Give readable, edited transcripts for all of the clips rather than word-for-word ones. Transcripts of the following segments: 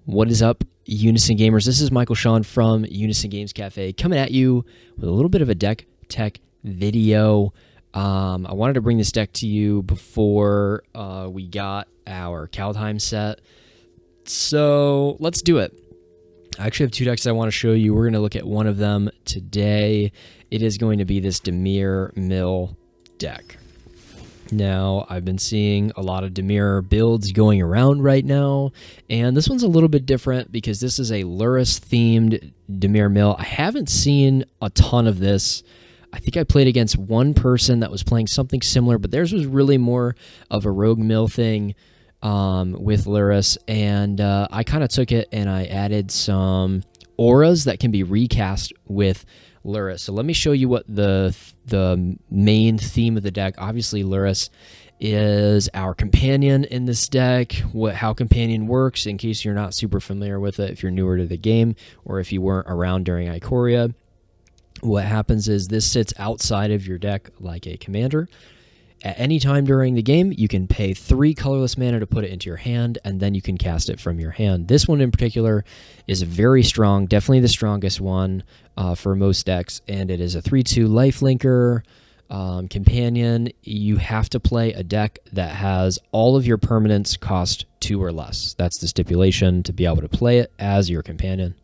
What is up, Unison Gamers? This is Michael Shawn from Unison Games Cafe coming at you with a little bit of a deck tech video. I wanted to bring this deck to you before we got our Kaldheim set. So let's do it. I actually have two decks I want to show you. We're going to look at one of them today. It is going to be this Dimir Mill deck. Now, I've been seeing a lot of Dimir builds going around right now, and this one's a little bit different because this is a Lurrus-themed Dimir Mill. I haven't seen a ton of this. I think I played against one person that was playing something similar, but theirs was really more of a Rogue Mill thing with Lurrus, and I kind of took it and I added some auras that can be recast with Lurrus. So let me show you what the main theme of the deck. Obviously, Lurrus is our companion in this deck. How companion works, in case you're not super familiar with it, if you're newer to the game or if you weren't around during Ikoria. What happens is this sits outside of your deck like a commander. At any time during the game, you can pay 3 colorless mana to put it into your hand, and then you can cast it from your hand. This one in particular is very strong, definitely the strongest one for most decks, and it is a 3/2 lifelinker companion. You have to play a deck that has all of your permanents cost 2 or less. That's the stipulation to be able to play it as your companion.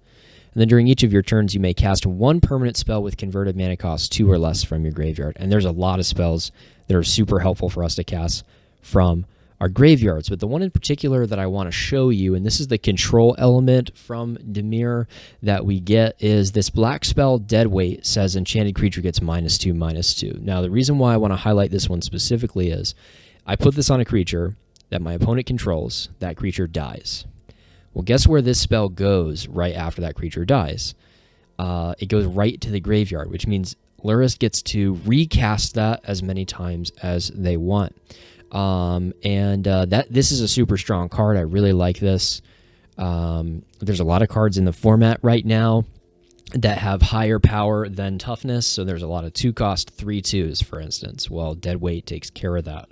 And then during each of your turns, you may cast one permanent spell with converted mana cost 2 or less from your graveyard. And there's a lot of spells that are super helpful for us to cast from our graveyards. But the one in particular that I want to show you, and this is the control element from Dimir that we get, is this black spell Deadweight says enchanted creature gets -2/-2. Now, the reason why I want to highlight this one specifically is I put this on a creature that my opponent controls. That creature dies. Well, guess where this spell goes right after that creature dies? It goes right to the graveyard, which means Lurrus gets to recast that as many times as they want. This is a super strong card. I really like this. There's a lot of cards in the format right now that have higher power than toughness, so there's a lot of 2-cost 3/2s, for instance. Well, Deadweight takes care of that.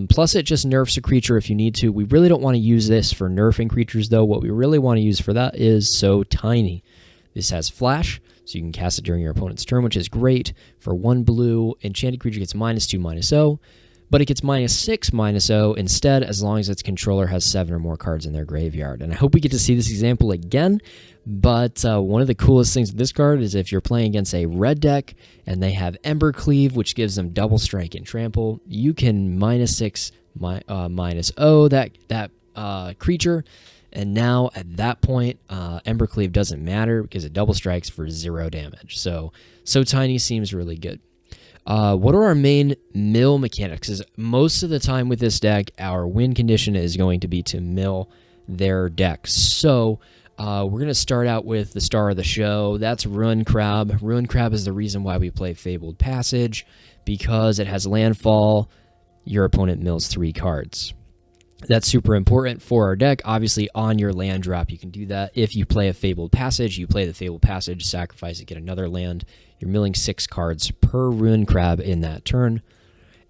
Plus, it just nerfs a creature if you need to. We really don't want to use this for nerfing creatures, though. What we really want to use for that is So Tiny. This has Flash, so you can cast it during your opponent's turn, which is great. For 1 blue, enchanted creature gets -2/-0, but it gets -6/-0 instead, as long as its controller has 7 or more cards in their graveyard. And I hope we get to see this example again, but one of the coolest things with this card is if you're playing against a red deck and they have Ember Cleave, which gives them double strike and trample, you can -6/-0 that creature, and now at that point, Ember Cleave doesn't matter because it double strikes for 0 damage. So Tiny seems really good. What are our main mill mechanics? Is most of the time with this deck, our win condition is going to be to mill their deck. So we're going to start out with the star of the show. That's Ruin Crab. Ruin Crab is the reason why we play Fabled Passage, because it has landfall. Your opponent mills 3 cards. That's super important for our deck. Obviously, on your land drop, you can do that. If you play a Fabled Passage, you play the Fabled Passage, sacrifice it, get another land. You're milling 6 cards per Ruin Crab in that turn,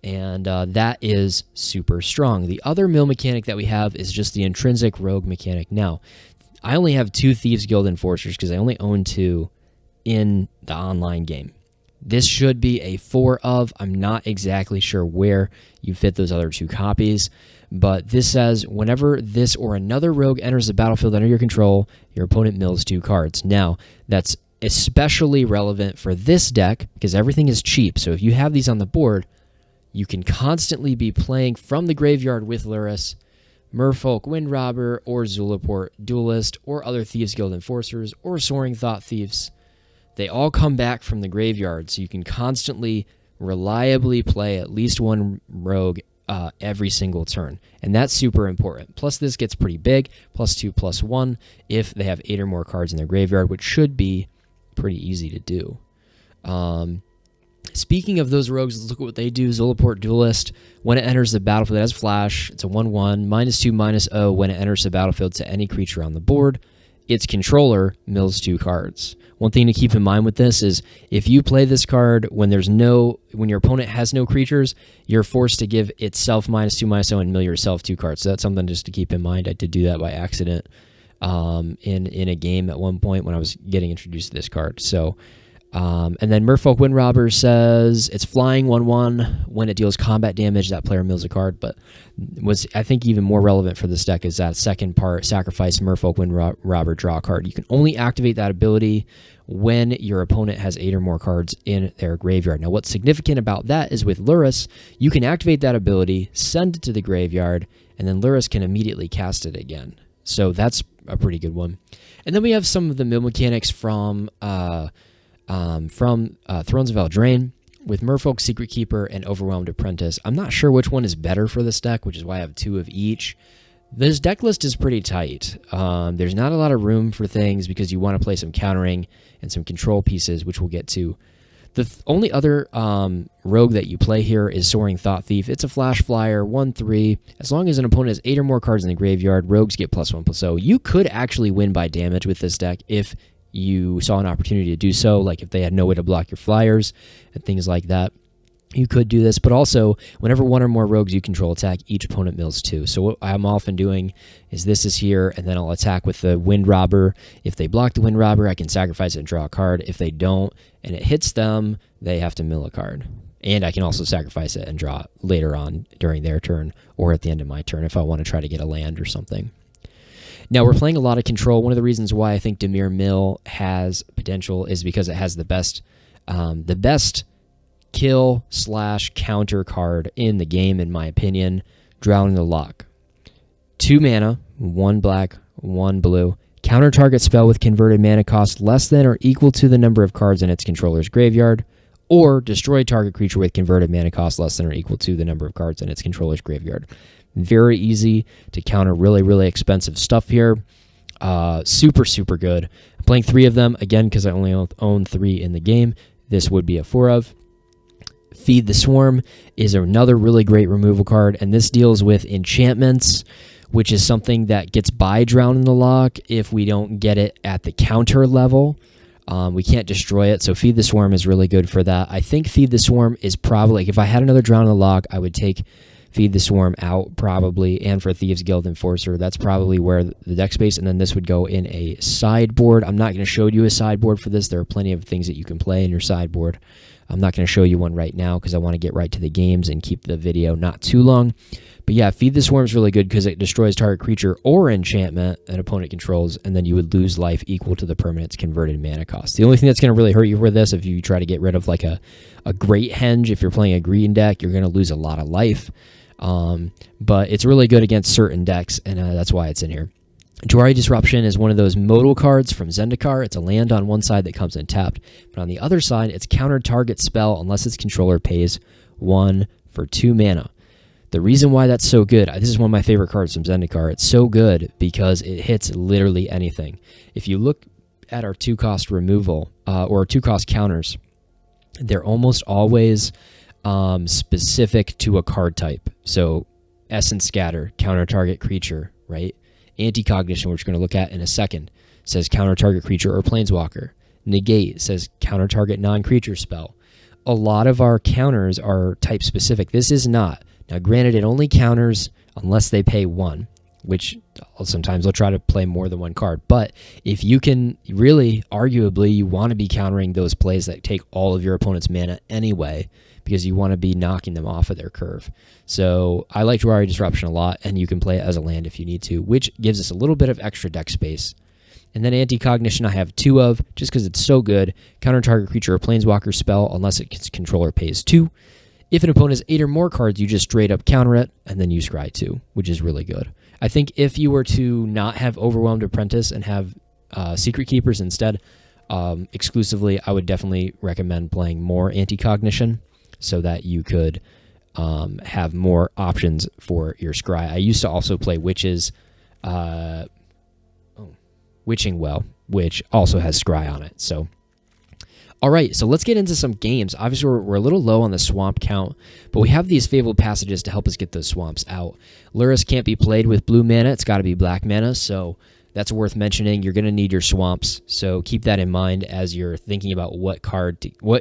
and that is super strong. The other mill mechanic that we have is just the intrinsic rogue mechanic. Now, I only have 2 Thieves Guild Enforcers because I only own 2 in the online game. This should be a 4 of. I'm not exactly sure where you fit those other 2 copies, but this says whenever this or another rogue enters the battlefield under your control, your opponent mills 2 cards. Now, that's especially relevant for this deck because everything is cheap. So if you have these on the board, you can constantly be playing from the graveyard with Lurrus, Merfolk Windrobber, or Zulaport Duelist, or other Thieves Guild Enforcers, or Soaring Thought Thieves. They all come back from the graveyard, so you can constantly, reliably play at least one rogue every single turn, and that's super important. Plus, this gets pretty big, +2/+1, if they have 8 or more cards in their graveyard, which should be pretty easy to do. Speaking of those rogues, let's look at what they do. Zulaport Duelist, when it enters the battlefield, it has Flash. It's a 1/1, -2/-0 when it enters the battlefield to any creature on the board. Its controller mills 2 cards. One thing to keep in mind with this is if you play this card when your opponent has no creatures, you're forced to give itself -2/-0 and mill yourself 2 cards. So that's something just to keep in mind. I did do that by accident in a game at one point when I was getting introduced to this card. So, and then Merfolk Wind Robber says it's flying 1/1. When it deals combat damage, that player mills a card. But what's I think even more relevant for this deck is that second part, sacrifice Merfolk Wind Robber, draw a card. You can only activate that ability when your opponent has 8 or more cards in their graveyard. Now, what's significant about that is with Lurrus, you can activate that ability, send it to the graveyard, and then Lurrus can immediately cast it again. So that's a pretty good one. And then we have some of the mill mechanics from Thrones of Eldraine with Merfolk, Secret Keeper, and Overwhelmed Apprentice. I'm not sure which one is better for this deck, which is why I have 2 of each. This deck list is pretty tight. There's not a lot of room for things because you want to play some countering and some control pieces, which we'll get to. The only other rogue that you play here is Soaring Thought Thief. It's a flash flyer, 1/3. As long as an opponent has 8 or more cards in the graveyard, rogues get +1/+0. You could actually win by damage with this deck if you saw an opportunity to do so, like if they had no way to block your flyers and things like that. You could do this, but also whenever 1 or more rogues you control attack, each opponent mills 2. So what I'm often doing is this is here, and then I'll attack with the Wind Robber. If they block the Wind Robber, I can sacrifice it and draw a card. If they don't, and it hits them, they have to mill a card. And I can also sacrifice it and draw it later on during their turn or at the end of my turn if I want to try to get a land or something. Now, we're playing a lot of control. One of the reasons why I think Dimir Mill has potential is because it has the best kill/counter card in the game, in my opinion, Drowning the Lock. 2 mana, 1 black, 1 blue. Counter target spell with converted mana cost less than or equal to the number of cards in its controller's graveyard, or destroy target creature with converted mana cost less than or equal to the number of cards in its controller's graveyard. Very easy to counter really, really expensive stuff here. Super, super good. I'm playing 3 of them, again, because I only own 3 in the game. This would be a 4 of. Feed the Swarm is another really great removal card, and this deals with enchantments, which is something that gets by Drown in the Lock if we don't get it at the counter level. We can't destroy it, so Feed the Swarm is really good for that. I think Feed the Swarm is probably, like, if I had another Drown in the Lock, I would take Feed the Swarm out probably, and for Thieves Guild Enforcer, that's probably where the deck space, and then this would go in a sideboard. I'm not going to show you a sideboard for this. There are plenty of things that you can play in your sideboard. I'm not going to show you one right now because I want to get right to the games and keep the video not too long. But yeah, Feed the Swarm is really good because it destroys target creature or enchantment an opponent controls, and then you would lose life equal to the permanent's converted mana cost. The only thing that's going to really hurt you with this, if you try to get rid of like a Great Henge, if you're playing a green deck, you're going to lose a lot of life. But it's really good against certain decks, and that's why it's in here. Jwari Disruption is one of those modal cards from Zendikar. It's a land on one side that comes untapped, but on the other side, it's counter target spell unless its controller pays 1 for 2 mana. The reason why that's so good, this is one of my favorite cards from Zendikar. It's so good because it hits literally anything. If you look at our 2-cost removal, or 2-cost counters, they're almost always specific to a card type. So Essence Scatter, counter target creature, right? Anti-Cognition, which we're going to look at in a second, says counter target creature or planeswalker. Negate says counter target non-creature spell. A lot of our counters are type specific. This is not. Now, granted, it only counters unless they pay 1, which sometimes they'll try to play more than 1 card. But if you can really, arguably, you want to be countering those plays that take all of your opponent's mana anyway, because you want to be knocking them off of their curve. So I like Jwari Disruption a lot, and you can play it as a land if you need to, which gives us a little bit of extra deck space. And then Anti-Cognition I have 2 of, just because it's so good. Counter target creature or planeswalker spell unless its controller pays 2. If an opponent has 8 or more cards, you just straight up counter it, and then you scry 2, which is really good. I think if you were to not have Overwhelmed Apprentice and have Secret Keepers instead, exclusively, I would definitely recommend playing more Anti-Cognition so that you could have more options for your scry. I used to also play Witching Well, which also has scry on it. So, all right, so let's get into some games. Obviously, we're a little low on the swamp count, but we have these Fabled Passages to help us get those swamps out. Lurrus can't be played with blue mana. It's got to be black mana, so that's worth mentioning. You're going to need your swamps, so keep that in mind as you're thinking about what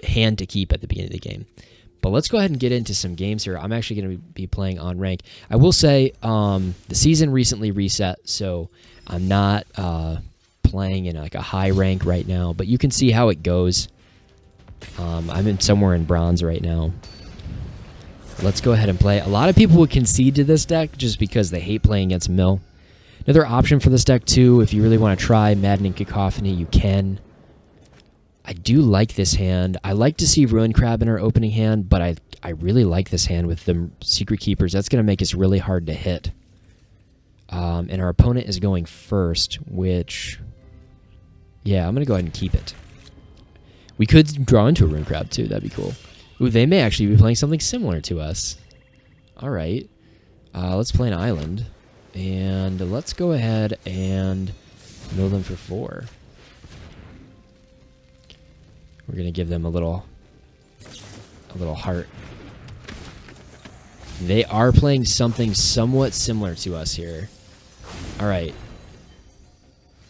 hand to keep at the beginning of the game. But let's go ahead and get into some games here. I'm actually going to be playing on rank. I will say the season recently reset, so I'm not playing in like a high rank right now. But you can see how it goes. I'm in somewhere in bronze right now. Let's go ahead and play. A lot of people would concede to this deck just because they hate playing against Mill. Another option for this deck, too, if you really want to try Maddening Cacophony, you can. I do like this hand. I like to see Ruin Crab in our opening hand, but I really like this hand with the Secret Keepers. That's going to make us really hard to hit. And our opponent is going first, which... yeah, I'm going to go ahead and keep it. We could draw into a Ruin Crab, too. That'd be cool. Ooh, they may actually be playing something similar to us. All right. Let's play an island. And let's go ahead and mill them for 4. We're going to give them a little heart. They are playing something somewhat similar to us here. All right.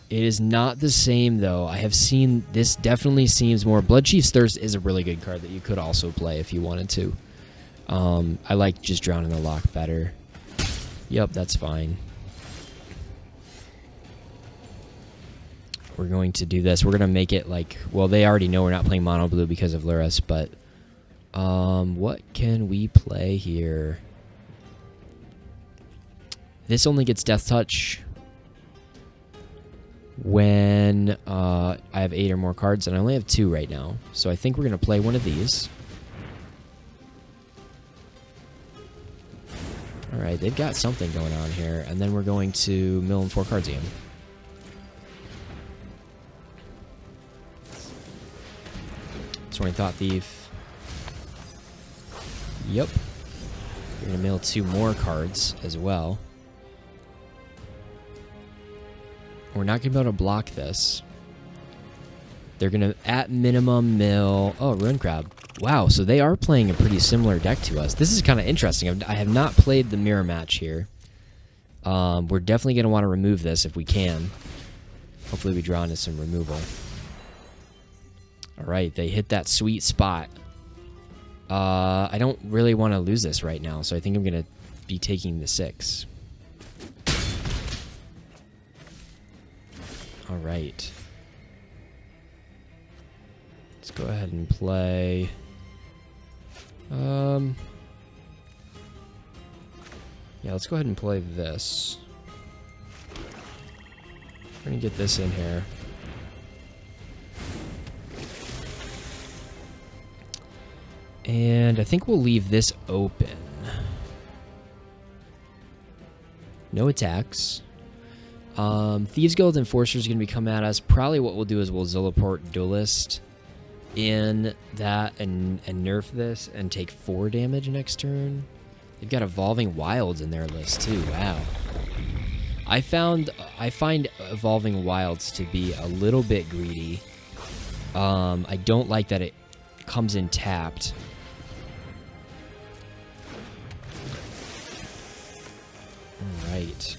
It is not the same, though. I have seen this definitely seems more... Blood Chief's Thirst is a really good card that you could also play if you wanted to. I like just Drowning the Loch better. Yep, that's fine. We're going to do this. We're going to make it like... well, they already know we're not playing Mono Blue because of Luris, but... what can we play here? This only gets Death Touch when I have 8 or more cards, and I only have 2 right now. So I think we're going to play one of these. Alright, they've got something going on here, and then we're going to mill in 4 cards again. Soaring Thought Thief. Yep. We're going to mill 2 more cards as well. We're not going to be able to block this. They're going to, at minimum, mill... oh, Ruin Crab. Wow, so they are playing a pretty similar deck to us. This is kind of interesting. I have not played the mirror match here. We're definitely going to want to remove this if we can. Hopefully we draw into some removal. Alright, they hit that sweet spot. I don't really want to lose this right now, so I think I'm going to be taking the 6. Alright. Let's go ahead and play... yeah, let's go ahead and play this. We're going to get this in here. And I think we'll leave this open. No attacks. Thieves Guild Enforcer is going to be coming at us. Probably what we'll do is we'll Zilliport Duelist in that and nerf this and take 4 damage next turn. They've got Evolving Wilds in their list too. Wow. I find Evolving Wilds to be a little bit greedy. I don't like that it comes in tapped. Alright.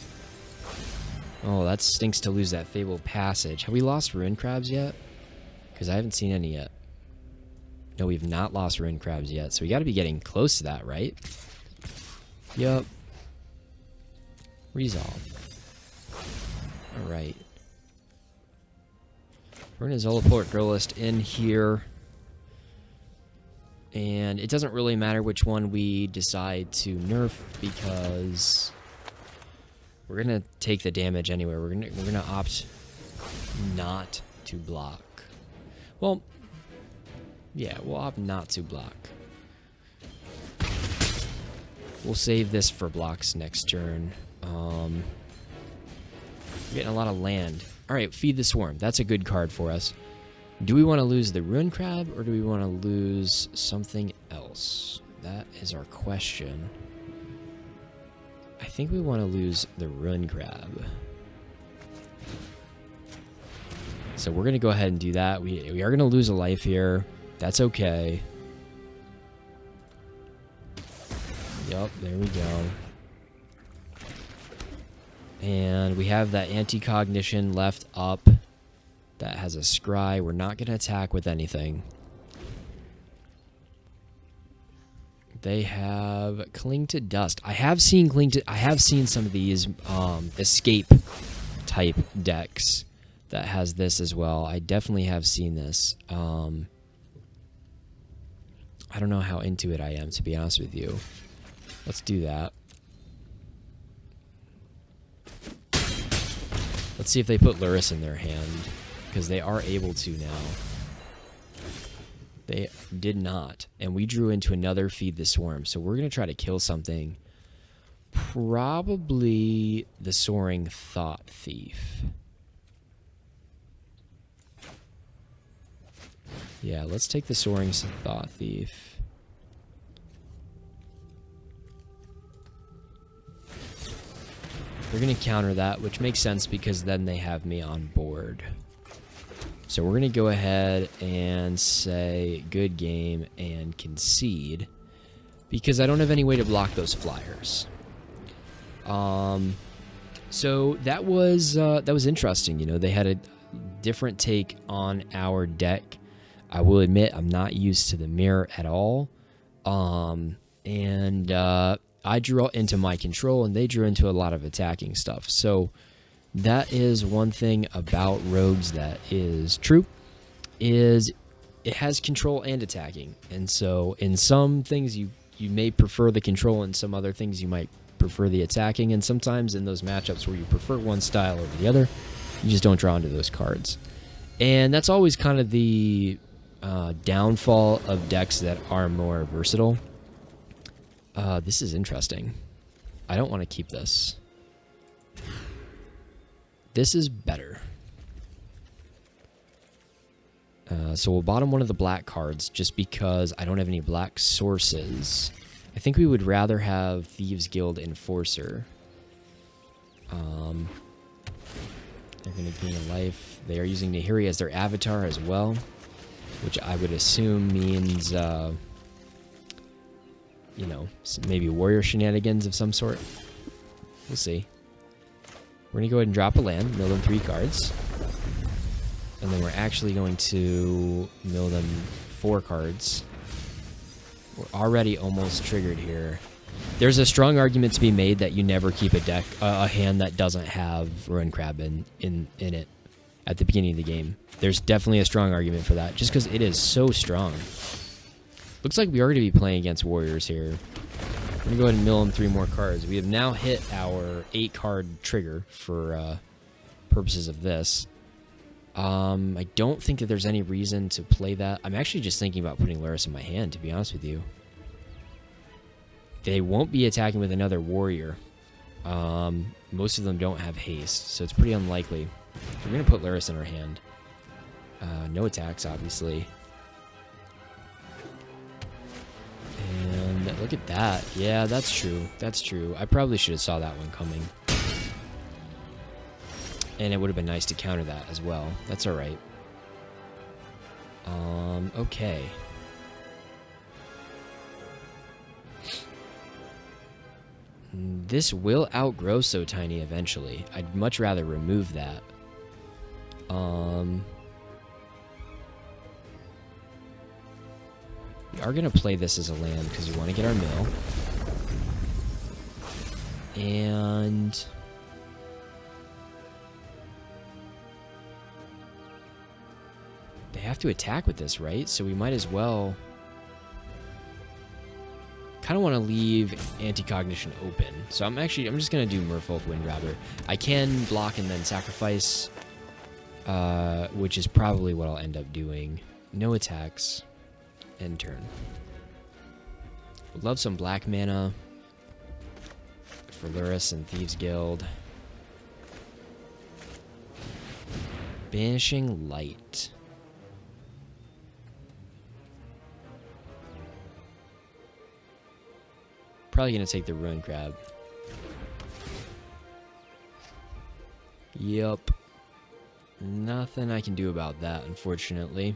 Oh, that stinks to lose that Fabled Passage. Have we lost Ruin Crabs yet? Because I haven't seen any yet. No, we've not lost Ruin Crabs yet, so we got to be getting close to that, right? Yup. Resolve. Alright. We're going to Zilliport Duelist in here. And it doesn't really matter which one we decide to nerf because we're gonna take the damage anyway. We're gonna opt not to block. Well, yeah, we'll opt not to block. We'll save this for blocks next turn. We're getting a lot of land. All right, Feed the Swarm. That's a good card for us. Do we want to lose the Ruin Crab, or do we want to lose something else? That is our question. I think we want to lose the Ruin Crab. So we're going to go ahead and do that. We are going to lose a life here. That's okay. Yup, there we go. And we have that Anti-Cognition left up. That has a scry. We're not going to attack with anything. They have Cling to Dust. I have seen some of these escape type decks that has this as well. I definitely have seen this. I don't know how into it I am, to be honest with you. Let's do that. Let's see if they put Luris in their hand, because they are able to now. They did not, and we drew into another Feed the Swarm, so we're going to try to kill something. Probably the Soaring Thought Thief. Yeah, let's take the Soaring Thought Thief. They're going to counter that, which makes sense because then they have me on board. So we're going to go ahead and say good game and concede because I don't have any way to block those flyers. So that was interesting. You know, they had a different take on our deck. I will admit I'm not used to the mirror at all. I drew into my control and they drew into a lot of attacking stuff. So that is one thing about rogues that is true, is it has control and attacking. And so in some things you may prefer the control, and some other things you might prefer the attacking, and sometimes in those matchups where you prefer one style over the other, you just don't draw into those cards. And that's always kind of the downfall of decks that are more versatile. This is interesting. I don't want to keep this. This is better. So we'll bottom one of the black cards just because I don't have any black sources. I think we would rather have Thieves Guild Enforcer. They're going to gain a life. They are using Nahiri as their avatar as well, which I would assume means, you know, maybe warrior shenanigans of some sort. We'll see. We're going to go ahead and drop a land, mill them 3 cards. And then we're actually going to mill them 4 cards. We're already almost triggered here. There's a strong argument to be made that you never keep a hand that doesn't have Ruin Crab in it at the beginning of the game. There's definitely a strong argument for that, just because it is so strong. Looks like we are going to be playing against warriors here. We're going to go ahead and mill them 3 more cards. We have now hit our 8-card trigger for purposes of this. I don't think that there's any reason to play that. I'm actually just thinking about putting Luris in my hand, to be honest with you. They won't be attacking with another warrior. Most of them don't have haste, so it's pretty unlikely. We're going to put Luris in our hand. No attacks, obviously. And look at that. Yeah, that's true. That's true. I probably should have saw that one coming. And it would have been nice to counter that as well. That's alright. Okay. This will outgrow So Tiny eventually. I'd much rather remove that. We are going to play this as a land because we want to get our mill. And they have to attack with this, right? So we might as well kind of want to leave Anti-Cognition open. So I'm just going to do Merfolk Windrobber. I can block and then sacrifice, which is probably what I'll end up doing. No attacks. End turn. Would love some black mana for Luris and Thieves Guild. Banishing Light. Probably going to take the Ruin Crab. Yup. Nothing I can do about that, unfortunately.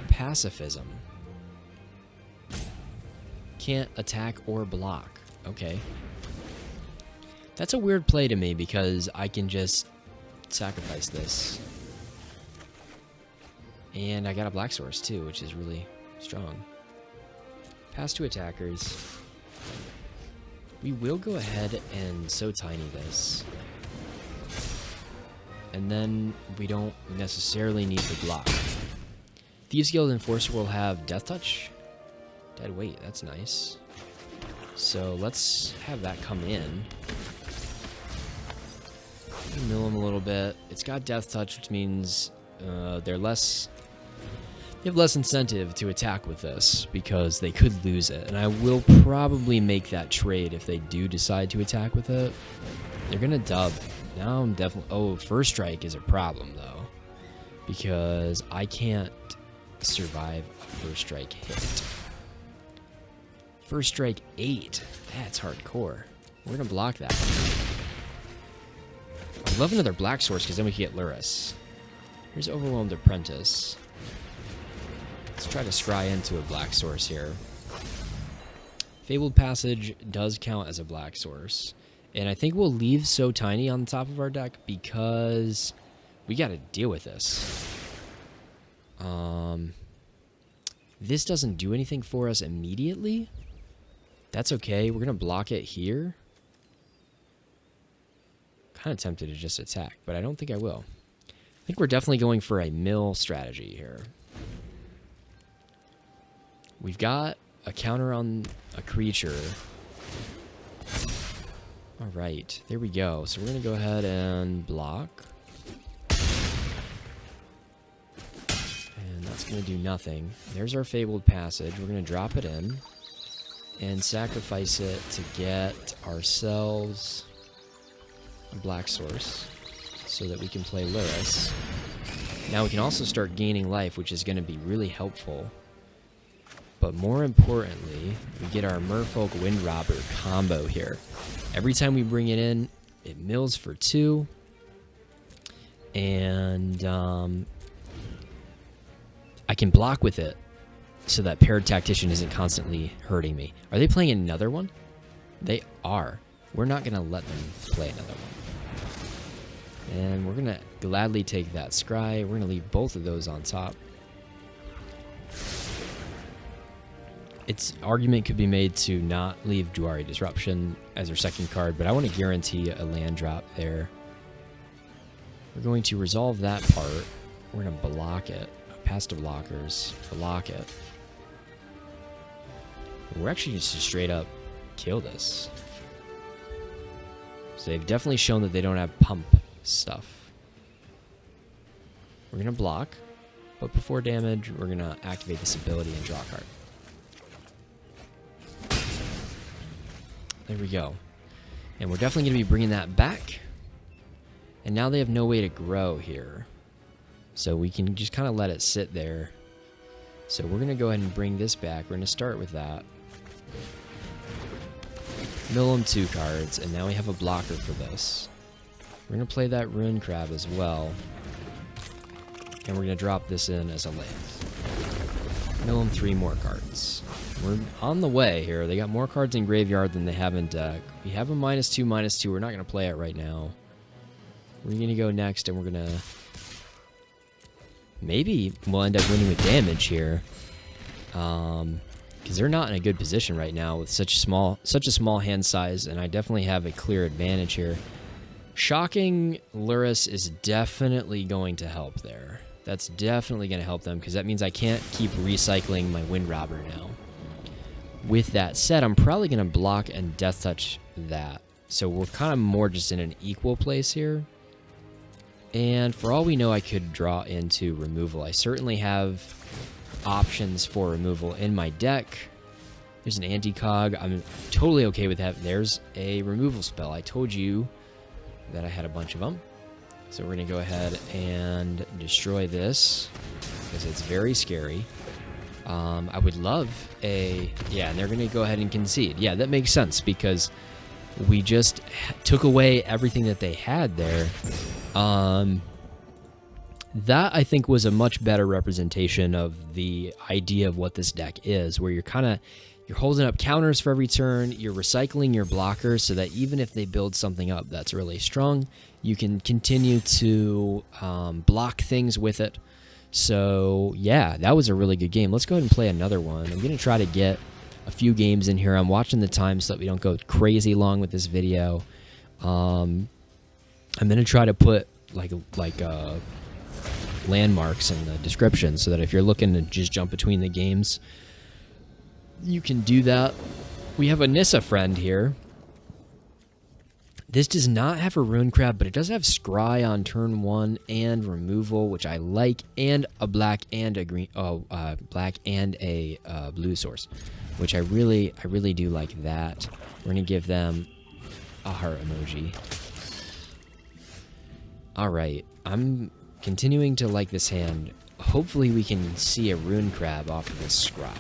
Pacifism. Can't attack or block. Okay. That's a weird play to me because I can just sacrifice this. And I got a black source too, which is really strong. Pass to attackers. We will go ahead and so tiny this. And then we don't necessarily need to block. Thieves Guild Enforcer will have Death Touch. Dead weight, that's nice. So let's have that come in. Mill them a little bit. It's got Death Touch, which means they have less incentive to attack with this because they could lose it. And I will probably make that trade if they do decide to attack with it. They're gonna dub. Now I'm definitely... Oh, First Strike is a problem though, because I can't survive a First Strike hit. First Strike 8. That's hardcore. We're gonna block that. I'd love another black source because then we can get Luris. Here's Overwhelmed Apprentice. Let's try to scry into a black source here. Fabled Passage does count as a black source. And I think we'll leave So Tiny on the top of our deck because we got to deal with this. This doesn't do anything for us immediately. That's okay. We're going to block it here. Kind of tempted to just attack, but I don't think I will. I think we're definitely going for a mill strategy here. We've got a counter on a creature. All right, there we go. So we're going to go ahead and block. And that's going to do nothing. There's our Fabled Passage. We're going to drop it in and sacrifice it to get ourselves a black source so that we can play Luris. Now we can also start gaining life, which is going to be really helpful. But more importantly, we get our Merfolk Windrobber combo here. Every time we bring it in, it mills for 2. And I can block with it so that Paired Tactician isn't constantly hurting me. Are they playing another one? They are. We're not going to let them play another one. And we're going to gladly take that Scry. We're going to leave both of those on top. Its argument could be made to not leave Juari Disruption as our second card, but I want to guarantee a land drop there. We're going to resolve that part. We're going to block it. Pass to blockers. Block it. We're actually just to straight up kill this. So they've definitely shown that they don't have pump stuff. We're going to block, but before damage, we're going to activate this ability and draw a card. There we go. And we're definitely going to be bringing that back. And now they have no way to grow here. So we can just kind of let it sit there. So we're going to go ahead and bring this back. We're going to start with that. Mill them 2 cards, and now we have a blocker for this. We're going to play that Ruin Crab as well. And we're going to drop this in as a land. Mill them 3 more cards. We're on the way here. They got more cards in graveyard than they have in deck. We have a -2/-2. We're not going to play it right now. We're going to go next, and we're going to... Maybe we'll end up winning with damage here. Because they're not in a good position right now with such a small hand size, and I definitely have a clear advantage here. Shocking Luris is definitely going to help there. That's definitely going to help them, because that means I can't keep recycling my Windrobber now. With that said, I'm probably going to block and Death Touch that. So we're kind of more just in an equal place here. And for all we know, I could draw into removal. I certainly have options for removal in my deck. There's an anti-cog. I'm totally okay with that. There's a removal spell. I told you that I had a bunch of them. So we're going to go ahead and destroy this because it's very scary. I would love a... Yeah, and they're going to go ahead and concede. Yeah, that makes sense because we just took away everything that they had there. That, I think, was a much better representation of the idea of what this deck is, where you're holding up counters for every turn, you're recycling your blockers so that even if they build something up that's really strong, you can continue to block things with it. So, yeah, that was a really good game. Let's go ahead and play another one. I'm going to try to get a few games in here. I'm watching the time so that we don't go crazy long with this video. I'm going to try to put like landmarks in the description so that if you're looking to just jump between the games, you can do that. We have a Nissa friend here. This does not have a Rune Crab, but it does have Scry on turn 1 and removal, which I like, and a black and a green, black and a blue source, which I really do like that. We're gonna give them a heart emoji. All right, I'm continuing to like this hand. Hopefully we can see a Rune Crab off of this Scry.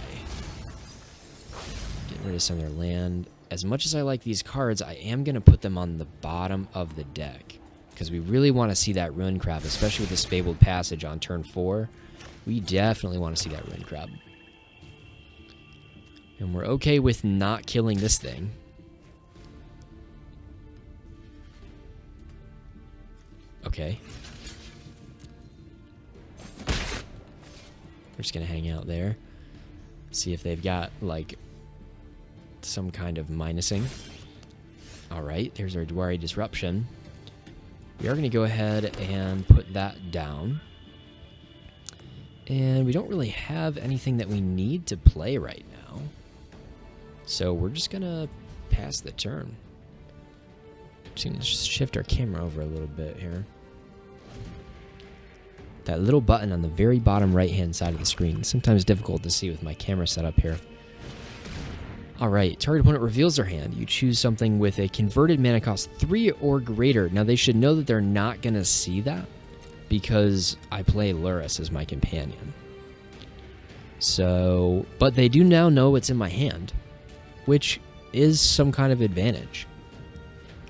Getting rid of some of their land. As much as I like these cards, I am going to put them on the bottom of the deck because we really want to see that Rune Crab, especially with this Fabled Passage on turn 4. We definitely want to see that Rune Crab. And we're okay with not killing this thing. Okay. We're just going to hang out there. See if they've got, like, some kind of minusing. Alright, there's our Dwari Disruption. We are going to go ahead and put that down. And we don't really have anything that we need to play right now. So we're just going to pass the turn. Just going to shift our camera over a little bit here. That little button on the very bottom right-hand side of the screen. Sometimes difficult to see with my camera set up here. Alright, target opponent reveals their hand. You choose something with a converted mana cost 3 or greater. Now, they should know that they're not going to see that because I play Lurrus as my companion. So, but they do now know what's in my hand, which is some kind of advantage.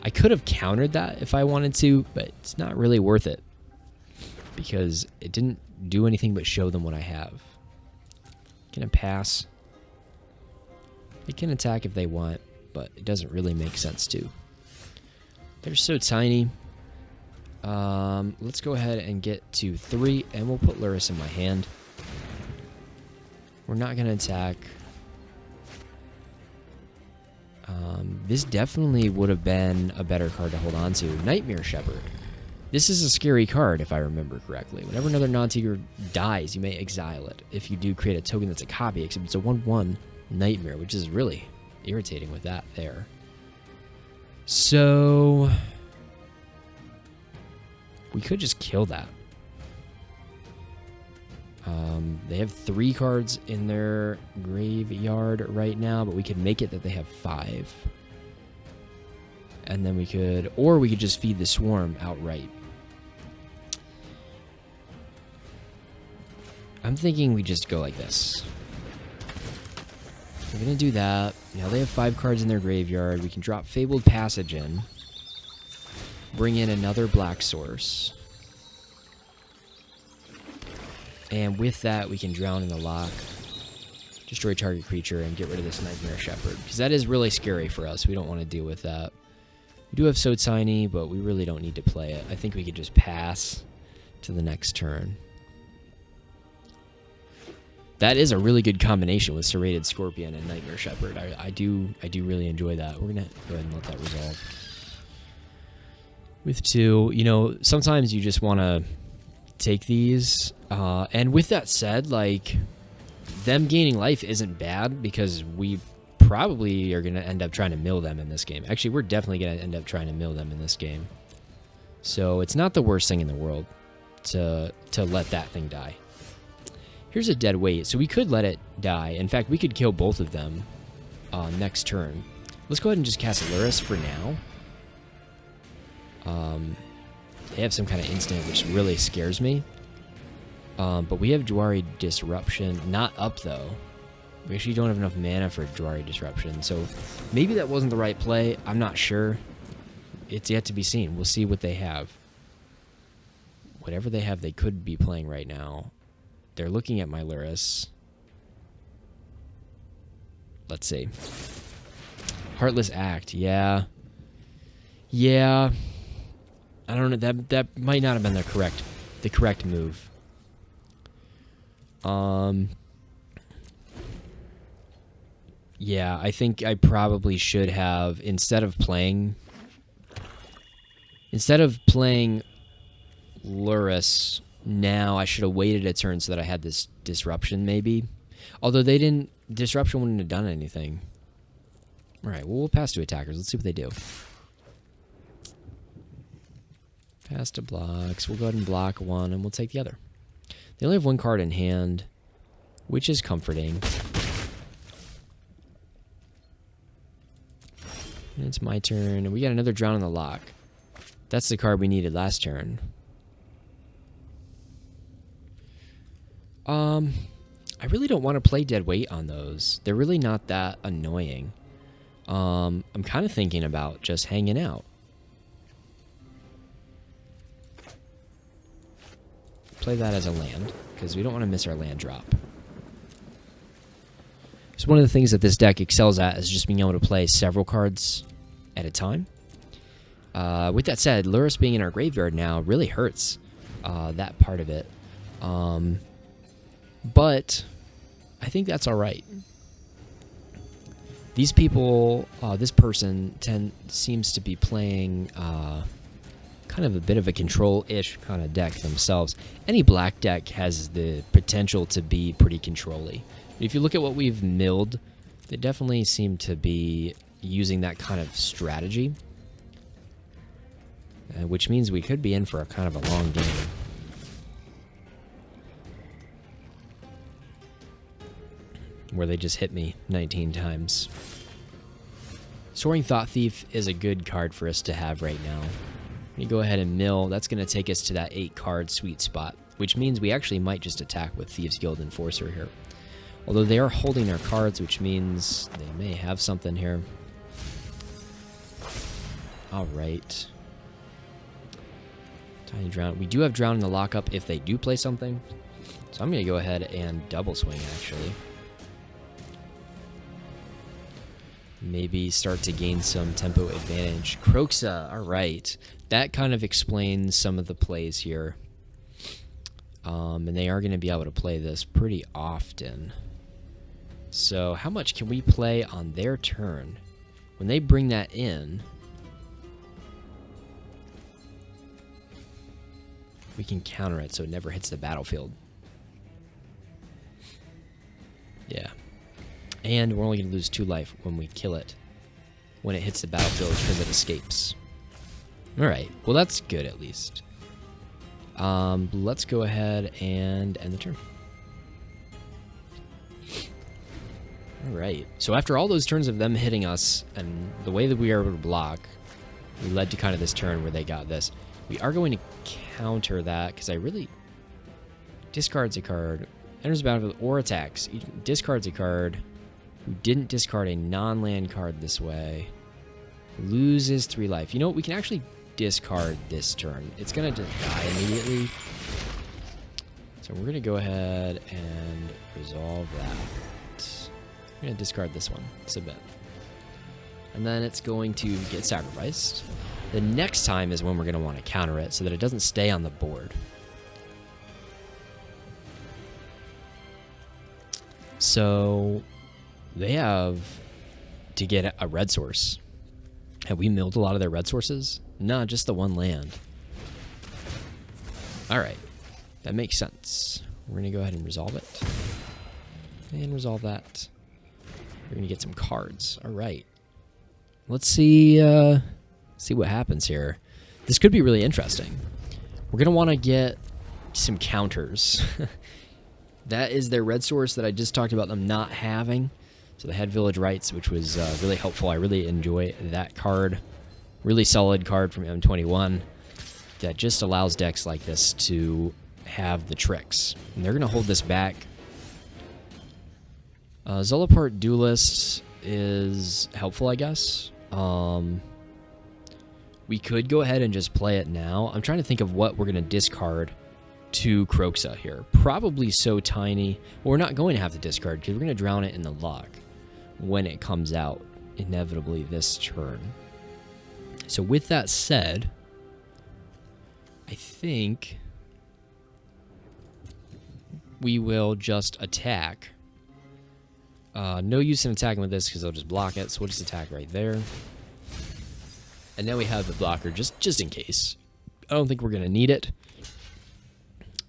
I could have countered that if I wanted to, but it's not really worth it because it didn't do anything but show them what I have. Gonna pass. They can attack if they want, but it doesn't really make sense to. They're so tiny. Let's go ahead and get to 3, and we'll put Lurrus in my hand. We're not going to attack. This definitely would have been a better card to hold on to. Nightmare Shepherd. This is a scary card, if I remember correctly. Whenever another non-Tigger dies, you may exile it. If you do, create a token that's a copy, except it's a 1/1 Nightmare, which is really irritating with that there. So we could just kill that. They have 3 cards in their graveyard right now, but we could make it that they have 5. And then we could, or we could just feed the Swarm outright. I'm thinking we just go like this. We're going to do that. Now they have 5 cards in their graveyard. We can drop Fabled Passage in. Bring in another black source. And with that, we can Drown in the Lock. Destroy target creature and get rid of this Nightmare Shepherd. Because that is really scary for us. We don't want to deal with that. We do have So Tiny, but we really don't need to play it. I think we could just pass to the next turn. That is a really good combination with Serrated Scorpion and Nightmare Shepherd. I do really enjoy that. We're going to go ahead and let that resolve. With 2, you know, sometimes you just want to take these. And with that said, like, them gaining life isn't bad because we probably are going to end up trying to mill them in this game. Actually, we're definitely going to end up trying to mill them in this game. So it's not the worst thing in the world to let that thing die. Here's a dead weight, so we could let it die. In fact, we could kill both of them next turn. Let's go ahead and just cast Lurrus for now. They have some kind of instant, which really scares me. But we have Dwari Disruption. Not up, though. We actually don't have enough mana for Dwari Disruption, so maybe that wasn't the right play. I'm not sure. It's yet to be seen. We'll see what they have. whatever they have they could be playing right now. They're looking at my Luris. Let's see. Heartless Act, yeah. Yeah. I don't know, that might not have been the correct move. Yeah, I think I probably should have, instead of playing Luris now, I should have waited a turn so that I had this disruption maybe. Although disruption wouldn't have done anything. Alright, well, we'll pass to attackers. Let's see what they do. Pass to blocks. We'll go ahead and block one, and we'll take the other. They only have one card in hand, which is comforting. And it's my turn, and we got another Drown in the Lock. That's the card we needed last turn. I really don't want to play Dead Weight on those. They're really not that annoying. I'm kind of thinking about just hanging out. Play that as a land, because we don't want to miss our land drop. So one of the things that this deck excels at is just being able to play several cards at a time. With that said, Luris being in our graveyard now really hurts that part of it. But I think that's all right. These people, this person seems to be playing kind of a bit of a control-ish kind of deck themselves. Any black deck has the potential to be pretty control-y. If you look at what we've milled, they definitely seem to be using that kind of strategy, which means we could be in for a kind of a long game. Where they just hit me 19 times. Soaring Thought Thief is a good card for us to have right now. We go ahead and mill. That's going to take us to that 8-card sweet spot, which means we actually might just attack with Thieves Guild Enforcer here. Although they are holding their cards, which means they may have something here. Alright. Tiny Drown. We do have Drown in the lockup if they do play something. So I'm going to go ahead and double swing, actually. Maybe start to gain some tempo advantage. Kroxa, alright. That kind of explains some of the plays here. And they are going to be able to play this pretty often. So how much can we play on their turn? When they bring that in, we can counter it so it never hits the battlefield. Yeah. And we're only going to lose 2 life when we kill it. When it hits the battlefield because it escapes. Alright, well that's good at least. Let's go ahead and end the turn. Alright, so after all those turns of them hitting us, and the way that we are able to block, we led to kind of this turn where they got this. We are going to counter that, because I really... Discards a card, enters the battlefield, or attacks. Discards a card, who didn't discard a non-land card this way. Loses 3 life. You know what, we can actually discard this turn. It's going to just die immediately. So we're going to go ahead and resolve that. We're going to discard this one. Submit. And then it's going to get sacrificed. The next time is when we're going to want to counter it so that it doesn't stay on the board. So they have to get a red source. Have we milled a lot of their red sources? No, just the 1 land. Alright. That makes sense. We're going to go ahead and resolve it. And resolve that. We're going to get some cards. Alright. Let's see what happens here. This could be really interesting. We're going to want to get some counters. That is their red source that I just talked about them not having. So they had Village Rites, which was really helpful. I really enjoy that card. Really solid card from M21 that just allows decks like this to have the tricks. And they're going to hold this back. Zolapart Duelist is helpful, I guess. We could go ahead and just play it now. I'm trying to think of what we're going to discard 2 Kroxa here. Probably so tiny. Well, we're not going to have to discard because we're going to drown it in the lock when it comes out, inevitably this turn. So with that said, I think we will just attack. No use in attacking with this because they'll just block it, so we'll just attack right there. And now we have the blocker just in case. I don't think we're going to need it.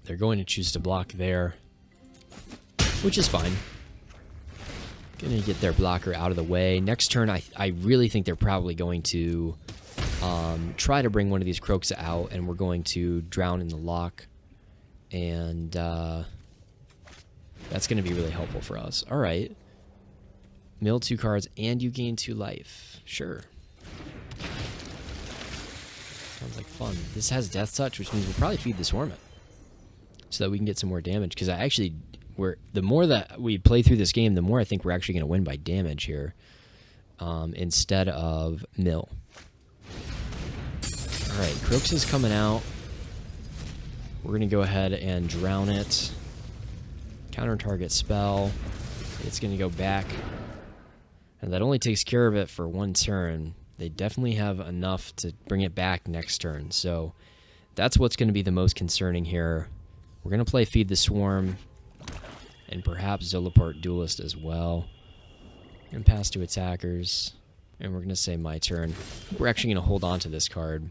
They're going to choose to block there, which is fine. Going to get their blocker out of the way. Next turn, I really think they're probably going to try to bring one of these Kroxa out, and we're going to drown in the lock. And that's going to be really helpful for us. All right. Mill 2 cards, and you gain 2 life. Sure. Sounds like fun. This has Death Touch, which means we'll probably feed the Swarm it so that we can get some more damage. Because the more that we play through this game, the more I think we're actually going to win by damage here instead of mill. All right, Kroxa's coming out. We're going to go ahead and drown it. Counter target spell. It's going to go back. And that only takes care of it for 1 turn. They definitely have enough to bring it back next turn. So that's what's going to be the most concerning here. We're going to play Feed the Swarm and perhaps Zolaport Duelist as well. And pass to attackers. And we're going to say my turn. We're actually going to hold on to this card.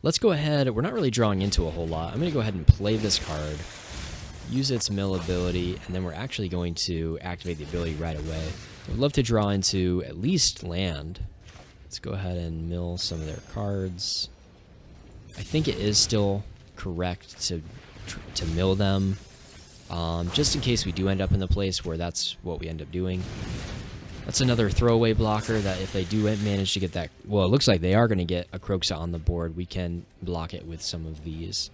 Let's go ahead. We're not really drawing into a whole lot. I'm going to go ahead and play this card. Use its mill ability. And then we're actually going to activate the ability right away. I'd love to draw into at least land. Let's go ahead and mill some of their cards. I think it is still correct to mill them, just in case we do end up in the place where that's what we end up doing. That's another throwaway blocker that if they do manage to get that... Well, it looks like they are going to get a Kroxa on the board. We can block it with some of these.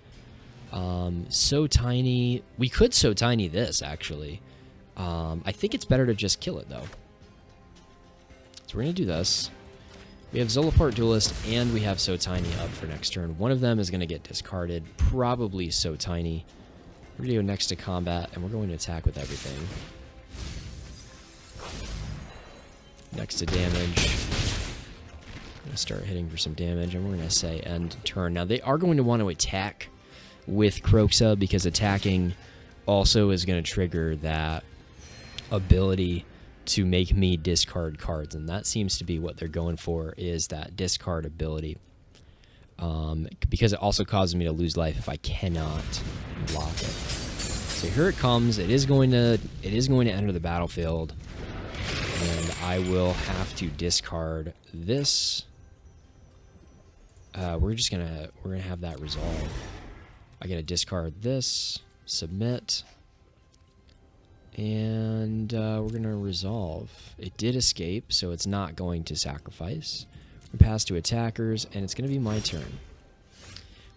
So Tiny... We could So Tiny this, actually. I think it's better to just kill it, though. So we're going to do this. We have Zolaport Duelist, and we have So Tiny up for next turn. One of them is going to get discarded, probably So Tiny. We're going to go next to combat, and we're going to attack with everything. Next to damage. I'm going to start hitting for some damage, and we're going to say end turn. Now, they are going to want to attack with Kroxa, because attacking also is going to trigger that ability to make me discard cards, and that seems to be what they're going for, is that discard ability, because it also causes me to lose life if I cannot block it. So here it comes. It is going to enter the battlefield, and I will have to discard this. We're gonna have that resolve. I gotta discard this, submit. And we're going to resolve. It did escape, so it's not going to sacrifice. We pass to attackers, and it's going to be my turn.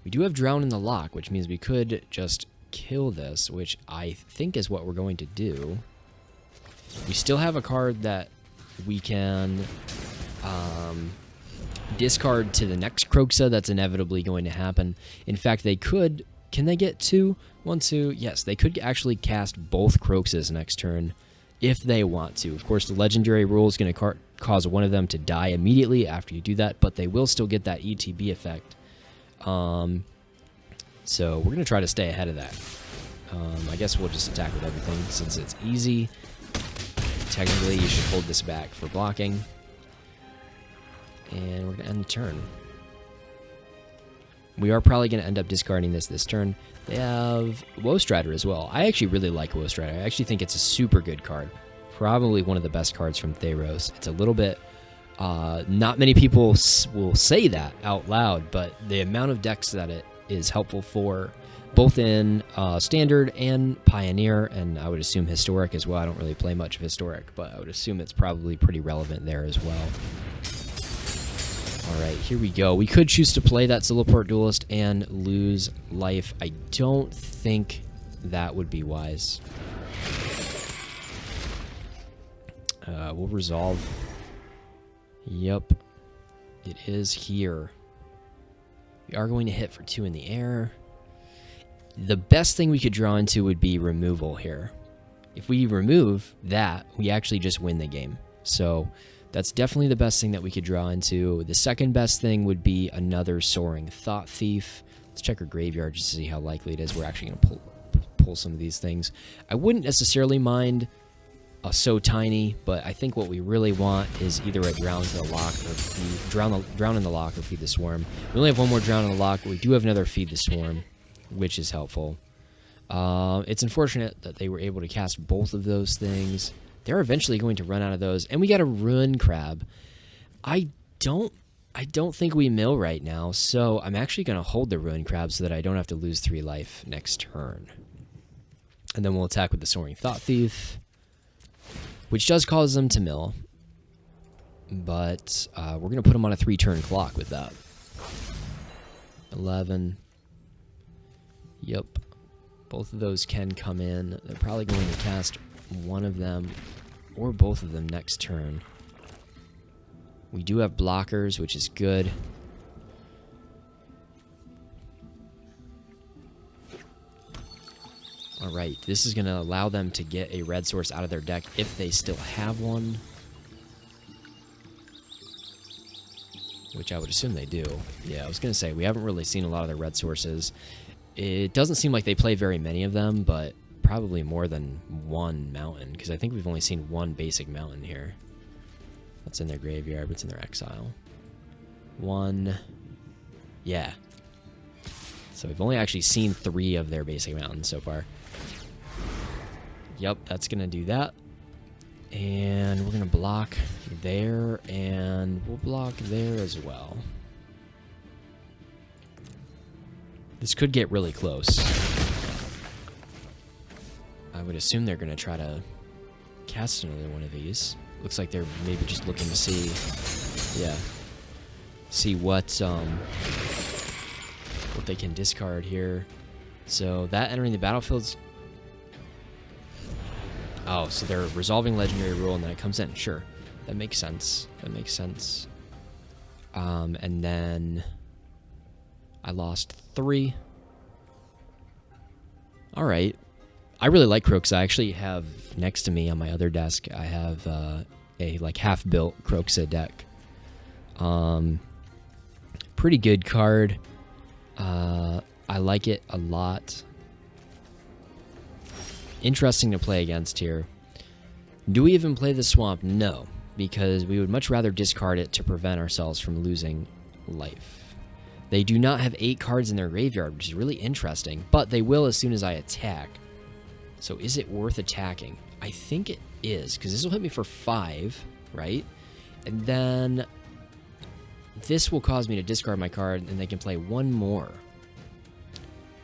We do have Drown in the Lock, which means we could just kill this, which I think is what we're going to do. We still have a card that we can discard to the next Kroxa. That's inevitably going to happen. In fact, they could... Can they get 2? 1, 2. Yes, they could actually cast both Kroxas next turn if they want to. Of course, the legendary rule is going to cause one of them to die immediately after you do that, but they will still get that ETB effect. So we're going to try to stay ahead of that. I guess we'll just attack with everything since it's easy. Technically, you should hold this back for blocking. And we're going to end the turn. We are probably going to end up discarding this turn. They have Woe Strider as well. I actually really like Woe Strider. I actually think it's a super good card. Probably one of the best cards from Theros. It's a little bit... not many people will say that out loud, but the amount of decks that it is helpful for, both in Standard and Pioneer, and I would assume Historic as well. I don't really play much of Historic, but I would assume it's probably pretty relevant there as well. Alright, here we go. We could choose to play that Zolaport Duelist and lose life. I don't think that would be wise. We'll resolve. Yep. It is here. We are going to hit for 2 in the air. The best thing we could draw into would be removal here. If we remove that, we actually just win the game. So that's definitely the best thing that we could draw into. The second best thing would be another Soaring Thought Thief. Let's check our graveyard just to see how likely it is we're actually going to pull some of these things. I wouldn't necessarily mind a So Tiny, but I think what we really want is either a Drown to the Lock or drown in the Lock or Feed the Swarm. We only have one more Drown in the Lock, but we do have another Feed the Swarm, which is helpful. It's unfortunate that they were able to cast both of those things. They're eventually going to run out of those, and we got a Ruin Crab. I don't think we mill right now, so I'm actually going to hold the Ruin Crab so that I don't have to lose 3 life next turn. And then we'll attack with the Soaring Thought Thief, which does cause them to mill. But we're going to put them on a 3-turn clock with that. 11. Yep. Both of those can come in. They're probably going to cast one of them or both of them next turn. We do have blockers, which is good. Alright, this is going to allow them to get a red source out of their deck if they still have one. Which I would assume they do. Yeah, I was going to say, we haven't really seen a lot of their red sources. It doesn't seem like they play very many of them, but probably more than one mountain, because I think we've only seen one basic mountain here. What's in their graveyard? What's in their exile? One. Yeah. So we've only actually seen 3 of their basic mountains so far. Yep, that's going to do that. And we're going to block there, and we'll block there as well. This could get really close. I would assume they're going to try to cast another one of these. Looks like they're maybe just looking to see, yeah, see what they can discard here. So that entering the battlefield's... Oh, so they're resolving legendary rule and then it comes in. Sure, that makes sense. That makes sense. And then I lost 3. All right. I really like Croaks. I actually have next to me on my other desk, I have a like half-built Croaksa deck. Pretty good card. I like it a lot. Interesting to play against here. Do we even play the Swamp? No, because we would much rather discard it to prevent ourselves from losing life. They do not have 8 cards in their graveyard, which is really interesting, but they will as soon as I attack. So is it worth attacking? I think it is, because this will hit me for 5, right? And then this will cause me to discard my card, and they can play 1 more.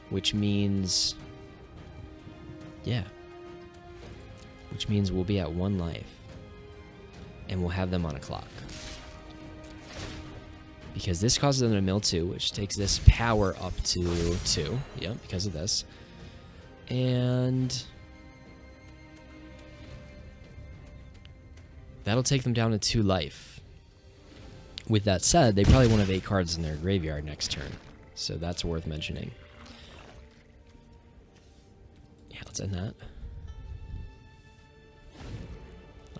Which means... yeah. Which means we'll be at 1 life. And we'll have them on a clock. Because this causes them to mill 2, which takes this power up to 2. Yep, because of this. And that'll take them down to 2 life. With that said, they probably won't have 8 cards in their graveyard next turn. So that's worth mentioning. Yeah, let's end that.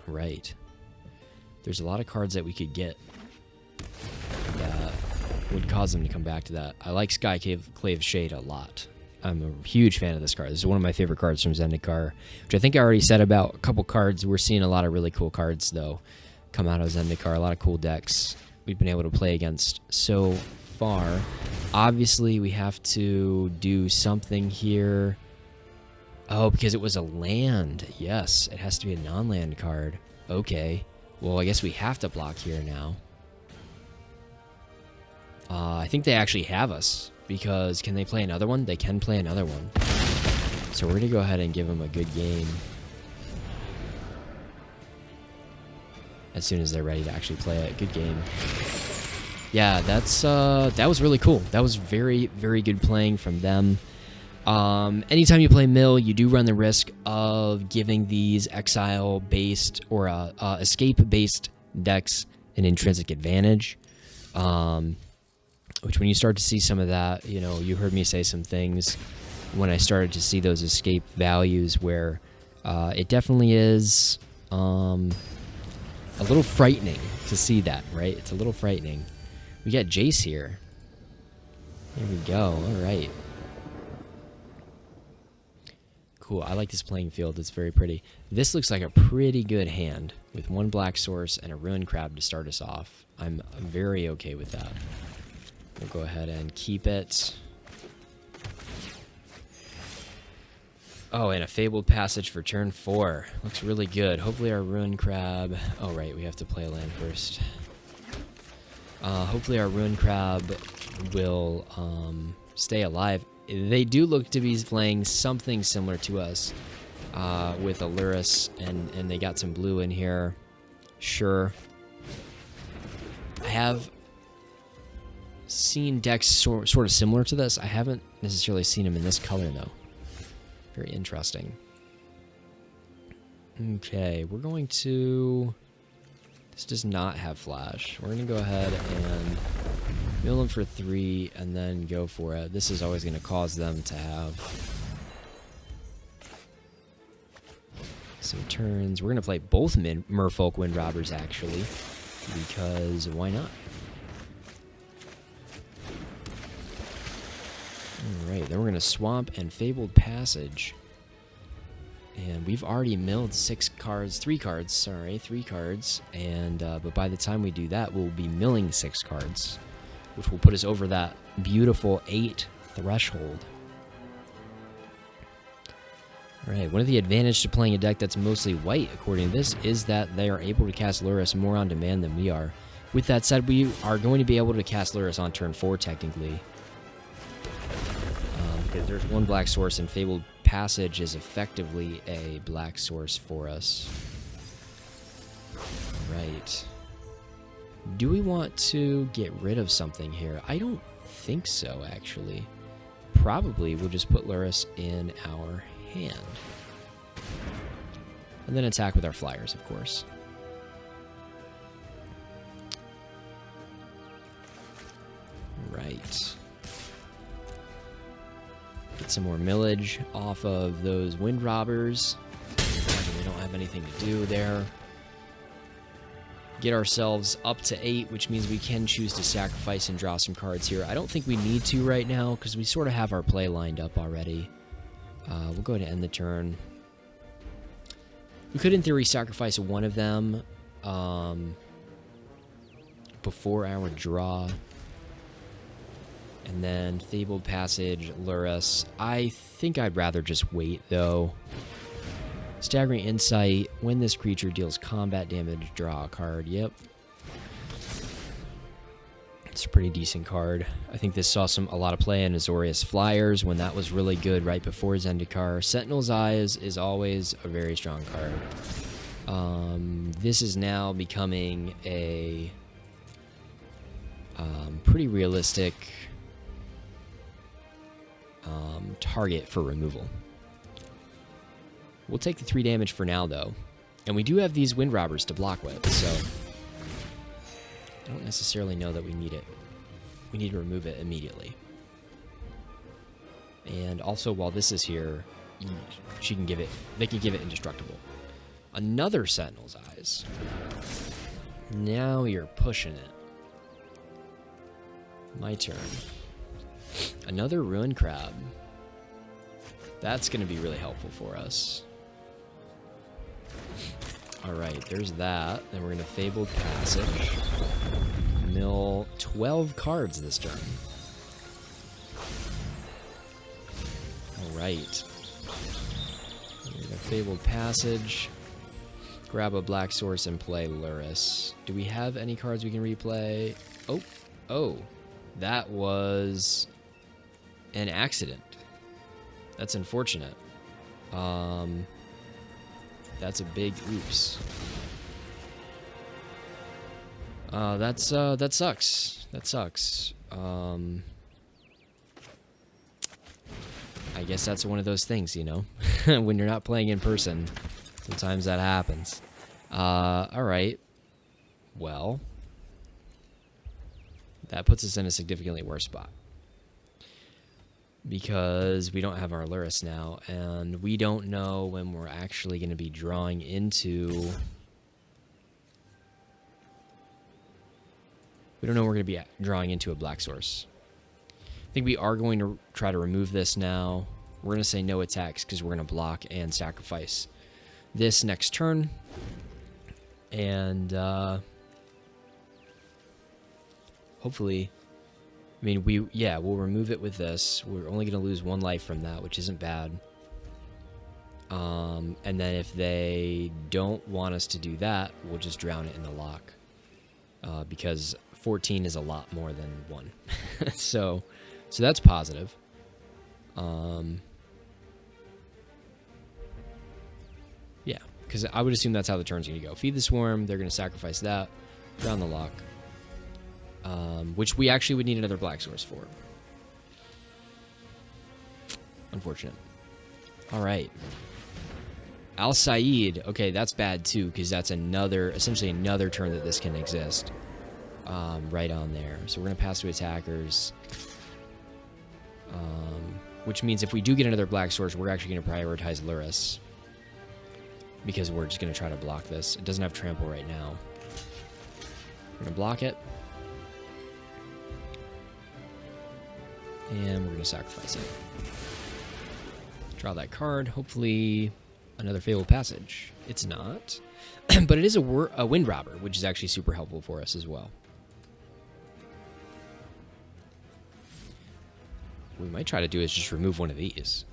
Alright. There's a lot of cards that we could get that would cause them to come back to that. I like Skyclave Shade a lot. I'm a huge fan of this card. This is one of my favorite cards from Zendikar, which I think I already said about a couple cards. We're seeing a lot of really cool cards, though, come out of Zendikar. A lot of cool decks we've been able to play against so far. Obviously, we have to do something here. Oh, because it was a land. Yes, it has to be a non-land card. Okay. Well, I guess we have to block here now. I think they actually have us. Because can they play another one? They can play another one. So we're going to go ahead and give them a good game. As soon as they're ready to actually play it. Good game. Yeah, that was really cool. That was very, very good playing from them. Anytime you play mill, you do run the risk of giving these exile-based or escape-based decks an intrinsic advantage. Which when you start to see some of that, you know, you heard me say some things when I started to see those escape values where it definitely is a little frightening to see that, right? It's a little frightening. We got Jace here. There we go. All right. Cool. I like this playing field. It's very pretty. This looks like a pretty good hand with one black source and a ruined crab to start us off. I'm very okay with that. We'll go ahead and keep it. Oh, and a fabled passage for turn 4. Looks really good. Hopefully our ruined crab... Oh, right. We have to play a land first. Hopefully our ruined crab will stay alive. They do look to be playing something similar to us with Aluris, and they got some blue in here. Sure. I have seen decks sort of similar to this. I haven't necessarily seen them in this color, though. Very interesting. Okay, we're going to... This does not have flash. We're going to go ahead and mill them for 3 and then go for it. This is always going to cause them to have some turns. We're going to play both Merfolk Wind Robbers, actually, because why not? Alright, then we're going to Swamp and Fabled Passage. And we've already milled 3 cards, and but by the time we do that, we'll be milling 6 cards, which will put us over that beautiful 8 threshold. Alright, one of the advantages to playing a deck that's mostly white, according to this, is that they are able to cast Lurrus more on demand than we are. With that said, we are going to be able to cast Lurrus on turn 4, technically. Because there's one black source, and Fabled Passage is effectively a black source for us. Right. Do we want to get rid of something here? I don't think so, actually. Probably we'll just put Lurrus in our hand. And then attack with our flyers, of course. Right. Get some more millage off of those Wind Robbers. We don't have anything to do there. Get ourselves up to 8, which means we can choose to sacrifice and draw some cards here. I don't think we need to right now, because we sort of have our play lined up already. We'll go ahead and end the turn. We could, in theory, sacrifice one of them before our draw. And then Fabled Passage, Lurrus. I think I'd rather just wait, though. Staggering Insight. When this creature deals combat damage, draw a card. Yep. It's a pretty decent card. I think this saw a lot of play in Azorius Flyers when that was really good right before Zendikar. Sentinel's Eyes is always a very strong card. This is now becoming a pretty realistic target for removal. We'll take the 3 damage for now, though. And we do have these Wind Robbers to block with, so I don't necessarily know that we need it. We need to remove it immediately. And also, while this is here, they can give it Indestructible. Another Sentinel's Eyes. Now you're pushing it. My turn. Another Ruined Crab. That's going to be really helpful for us. Alright, there's that. Then we're going to Fabled Passage. Mill 12 cards this turn. Alright. We're going to Fabled Passage. Grab a black source and play Lurrus. Do we have any cards we can replay? Oh. That was an accident. That's unfortunate. That's a big oops. That sucks. That sucks. I guess that's one of those things, you know? When you're not playing in person, sometimes that happens. Alright. Well, that puts us in a significantly worse spot. because we don't have our Luris now, and we don't know when we're actually going to be drawing into... We don't know we're going to be drawing into a black source. I think we are going to try to remove this now. We're going to say no attacks because we're going to block and sacrifice this next turn. And hopefully... I mean, we'll remove it with this. We're only going to lose 1 life from that, which isn't bad. And then if they don't want us to do that, we'll just drown it in the lock. Because 14 is a lot more than 1. So that's positive. Yeah, because I would assume that's how the turn's going to go. Feed the swarm, they're going to sacrifice that, drown the lock. Which we actually would need another black source for. Unfortunate. Alright. Al Said. Okay, that's bad too, because that's essentially another turn that this can exist. Right on there. So we're going to pass to attackers. Which means if we do get another black source, we're actually going to prioritize Luris. Because we're just going to try to block this. It doesn't have trample right now. We're going to block it. And we're going to sacrifice it. Draw that card. Hopefully another Fabled Passage. It's not. But it is a Wind Robber, which is actually super helpful for us as well. What we might try to do is just remove one of these.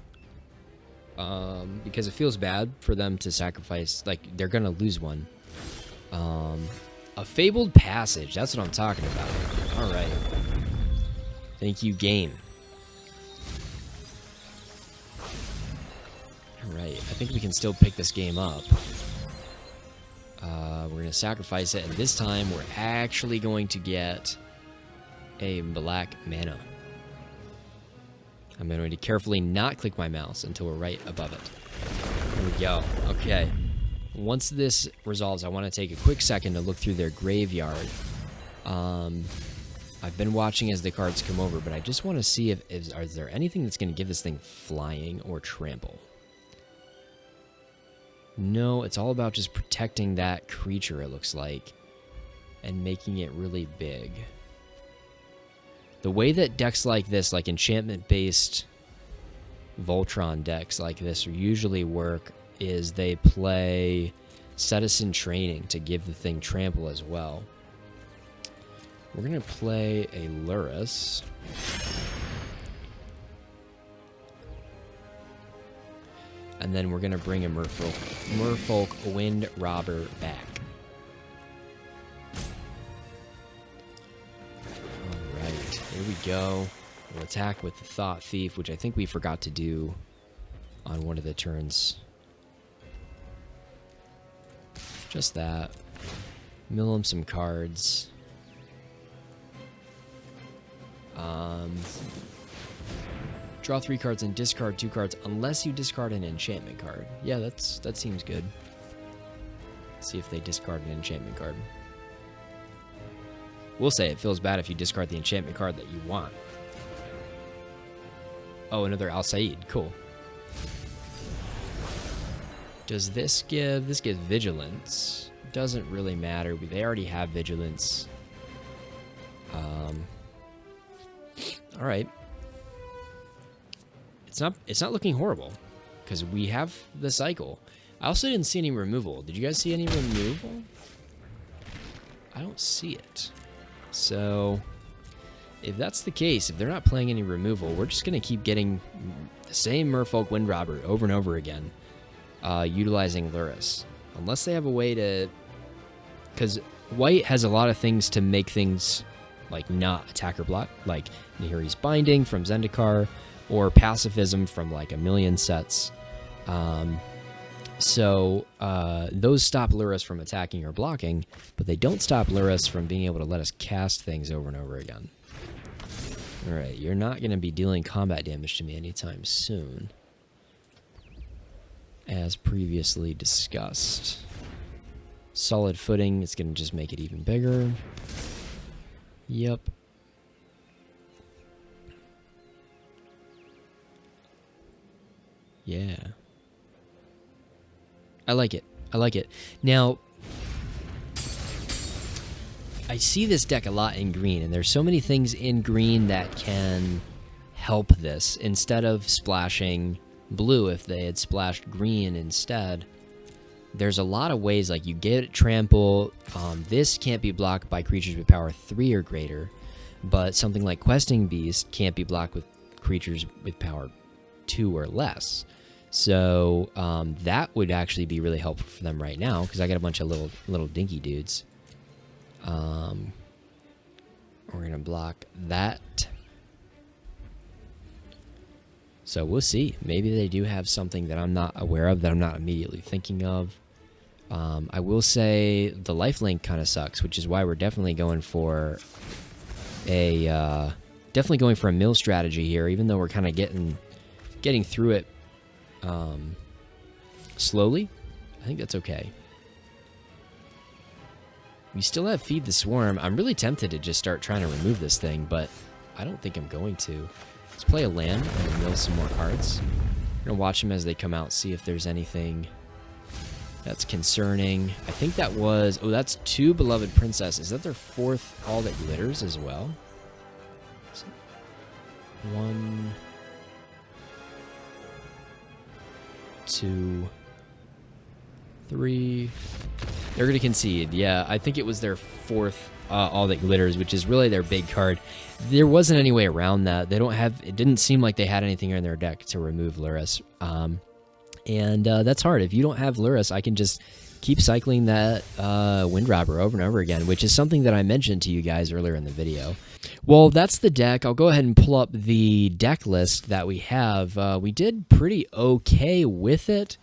Because it feels bad for them to sacrifice. Like, they're going to lose one. A Fabled Passage. That's what I'm talking about. All right. Thank you, game. Alright, I think we can still pick this game up. We're going to sacrifice it, and this time we're actually going to get a black mana. I'm going to carefully not click my mouse until we're right above it. Here we go. Okay. Once this resolves, I want to take a quick second to look through their graveyard. I've been watching as the cards come over, but I just want to see if is there anything that's going to give this thing flying or trample. No, it's all about just protecting that creature, it looks like, and making it really big. The way that decks like this, like enchantment-based Voltron decks like this usually work is they play Citizen Training to give the thing trample as well. We're going to play a Luris. And then we're going to bring a Merfolk Wind Robber back. Alright, here we go. We'll attack with the Thought Thief, which I think we forgot to do on one of the turns. Just that. Mill him some cards. Draw 3 cards and discard 2 cards unless you discard an enchantment card. Yeah, that seems good. Let's see if they discard an enchantment card. We'll say it feels bad if you discard the enchantment card that you want. Oh, another Al Said. Cool. Does this give... This gives Vigilance. Doesn't really matter. They already have Vigilance. Alright. It's not looking horrible. Because we have the cycle. I also didn't see any removal. Did you guys see any removal? I don't see it. So, if that's the case, if they're not playing any removal, we're just going to keep getting the same Merfolk Wind Robber over and over again, utilizing Luris. Unless they have a way to... Because white has a lot of things to make things, like, not attacker block, like Nihiri's Binding from Zendikar, or Pacifism from, like, a million sets. So those stop Luris from attacking or blocking, but they don't stop Luris from being able to let us cast things over and over again. Alright, you're not going to be dealing combat damage to me anytime soon, as previously discussed. Solid Footing, it's going to just make it even bigger. Yep. Yeah. I like it. I like it. Now, I see this deck a lot in green, and there's so many things in green that can help this. Instead of splashing blue, if they had splashed green instead, there's a lot of ways, like you get trample. This can't be blocked by creatures with power 3 or greater, but something like Questing Beast can't be blocked with creatures with power 2 or less. So that would actually be really helpful for them right now, because I got a bunch of little dinky dudes. We're gonna block that. So we'll see. Maybe they do have something that I'm not aware of, that I'm not immediately thinking of. I will say the lifelink kind of sucks, which is why we're definitely going for a mill strategy here, even though we're kind of getting through it slowly. I think that's okay. We still have Feed the Swarm. I'm really tempted to just start trying to remove this thing, but I don't think I'm going to. Let's play a land and mill some more cards. We're going to watch them as they come out, see if there's anything that's concerning. I think that was... Oh, that's 2 Beloved Princess. Is that their 4th All That Glitters as well? 1, 2, 3. They're going to concede. Yeah, I think it was their 4th All That Glitters, which is really their big card. There wasn't any way around that. They don't have... It didn't seem like they had anything in their deck to remove Lurrus. And that's hard. If you don't have Lurrus, I can just keep cycling that Windrobber over and over again, which is something that I mentioned to you guys earlier in the video. Well, that's the deck. I'll go ahead and pull up the deck list that we have. We did pretty okay with it.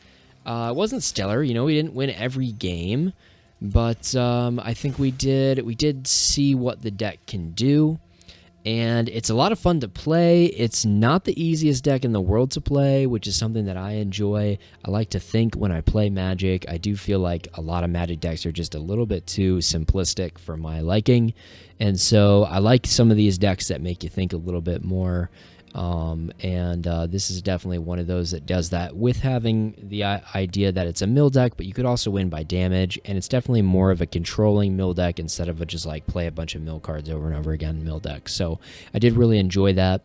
It wasn't stellar. You know, we didn't win every game, but I think we did see what the deck can do. And it's a lot of fun to play. It's not the easiest deck in the world to play, which is something that I enjoy. I like to think when I play Magic, I do feel like a lot of Magic decks are just a little bit too simplistic for my liking. And so I like some of these decks that make you think a little bit more. This is definitely one of those that does that, with having the idea that it's a mill deck, but you could also win by damage, and it's definitely more of a controlling mill deck instead of a just like play a bunch of mill cards over and over again mill deck. So I did really enjoy that.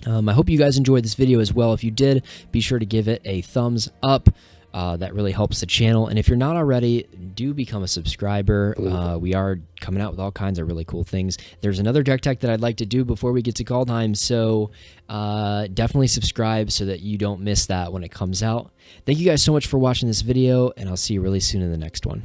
I hope you guys enjoyed this video as well. If you did, be sure to give it a thumbs up. That really helps the channel. And if you're not already, do become a subscriber. We are coming out with all kinds of really cool things. There's another deck tech that I'd like to do before we get to call time, so definitely subscribe so that you don't miss that when it comes out. Thank you guys so much for watching this video, and I'll see you really soon in the next one.